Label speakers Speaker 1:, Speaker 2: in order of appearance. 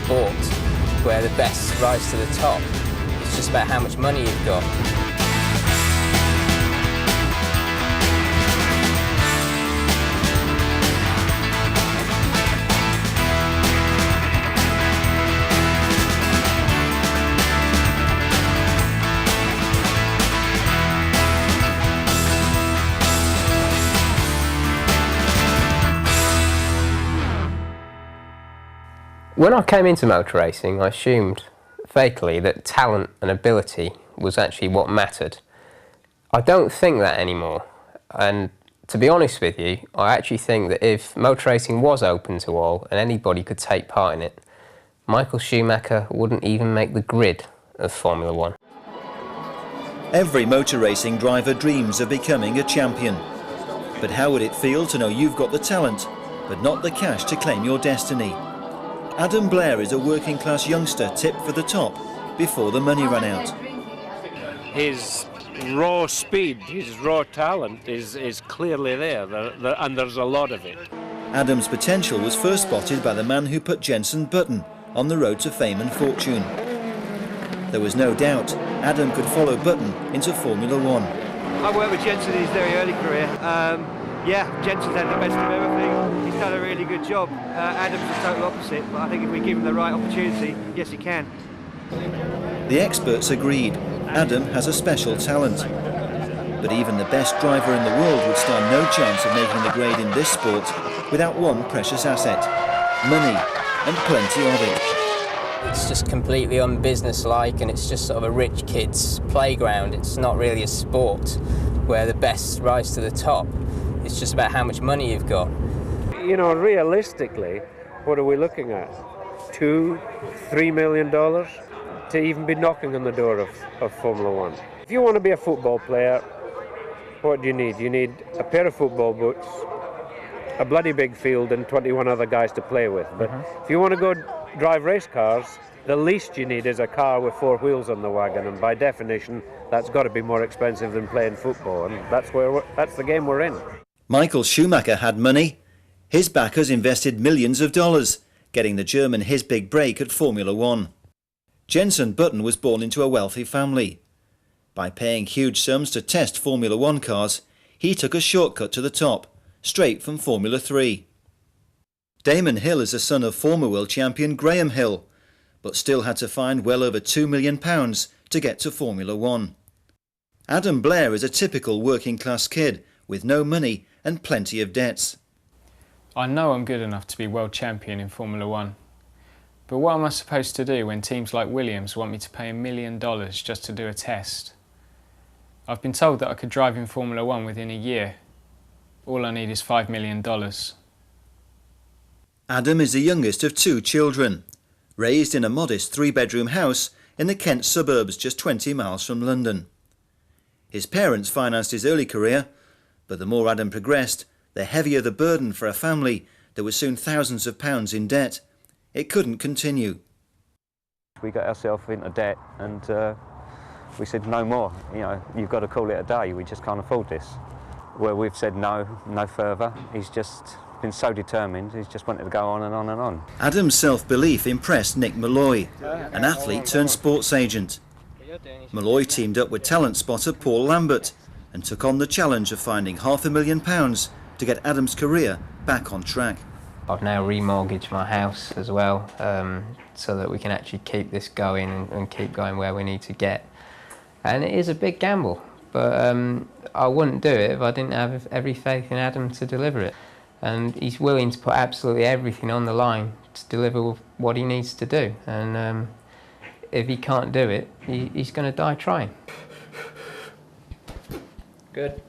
Speaker 1: sport where the best rise to the top. It's just about how much money you've got. When I came into motor racing, I assumed fatally that talent and ability was actually what mattered. I don't think that anymore, and to be honest with you, I actually think that if motor racing was open to all and anybody could take part in it, Michael Schumacher wouldn't even make the grid of Formula One.
Speaker 2: Every motor racing driver dreams of becoming a champion. But how would it feel to know you've got the talent, but not the cash to claim your destiny? Adam Blair is a working class youngster tipped for the top before the money ran out.
Speaker 3: His raw speed, his raw talent is clearly there, and there's a lot of it.
Speaker 2: Adam's potential was first spotted by the man who put Jenson Button on the road to fame and fortune. There was no doubt Adam could follow Button into Formula One.
Speaker 4: I worked with Jenson in his very early career. Yeah, Jenson's had the best of everything. He's done a really good job. Adam's the total opposite, but I think if we give him the right opportunity, yes, he can.
Speaker 2: The experts agreed. Adam has a special talent. But even the best driver in the world would stand no chance of making the grade in this sport without one precious asset: money, and plenty of it.
Speaker 1: It's just completely unbusinesslike, and it's just sort of a rich kid's playground. It's not really a sport where the best rise to the top. It's just about how much money you've got.
Speaker 3: You know, realistically, what are we looking at? $2, $3 million to even be knocking on the door of Formula One. If you want to be a football player, what do you need? You need a pair of football boots, a bloody big field, and 21 other guys to play with. But if you want to go drive race cars, the least you need is a car with 4 wheels on the wagon, and by definition, that's got to be more expensive than playing football, and that's the game we're in.
Speaker 2: Michael Schumacher had money. His backers invested millions of dollars, getting the German his big break at Formula One. Jenson Button was born into a wealthy family. By paying huge sums to test Formula One cars, he took a shortcut to the top, straight from Formula 3. Damon Hill is the son of former world champion Graham Hill, but still had to find well over £2 million to get to Formula One. Adam Blair is a typical working class kid with no money and plenty of debts.
Speaker 5: I know I'm good enough to be world champion in Formula One, but what am I supposed to do when teams like Williams want me to pay $1 million just to do a test? I've been told that I could drive in Formula One within a year. All I need is $5 million.
Speaker 2: Adam is the youngest of 2 children, raised in a modest 3-bedroom house in the Kent suburbs just 20 miles from London. His parents financed his early career, but the more Adam progressed, the heavier the burden for a family that was soon thousands of pounds in debt. It couldn't continue.
Speaker 6: We got ourselves into debt, and we said no more. You know, you've got to call it a day. We just can't afford this. Where we've said no further. He's just been so determined. He's just wanted to go on and on and on.
Speaker 2: Adam's self-belief impressed Nick Molloy, an athlete turned sports agent. Molloy teamed up with talent spotter Paul Lambert and took on the challenge of finding £500,000 to get Adam's career back on track.
Speaker 1: I've now remortgaged my house as well, so that we can actually keep this going and keep going where we need to get. And it is a big gamble, but I wouldn't do it if I didn't have every faith in Adam to deliver it. And he's willing to put absolutely everything on the line to deliver what he needs to do. And if he can't do it, he's going to die trying. Good.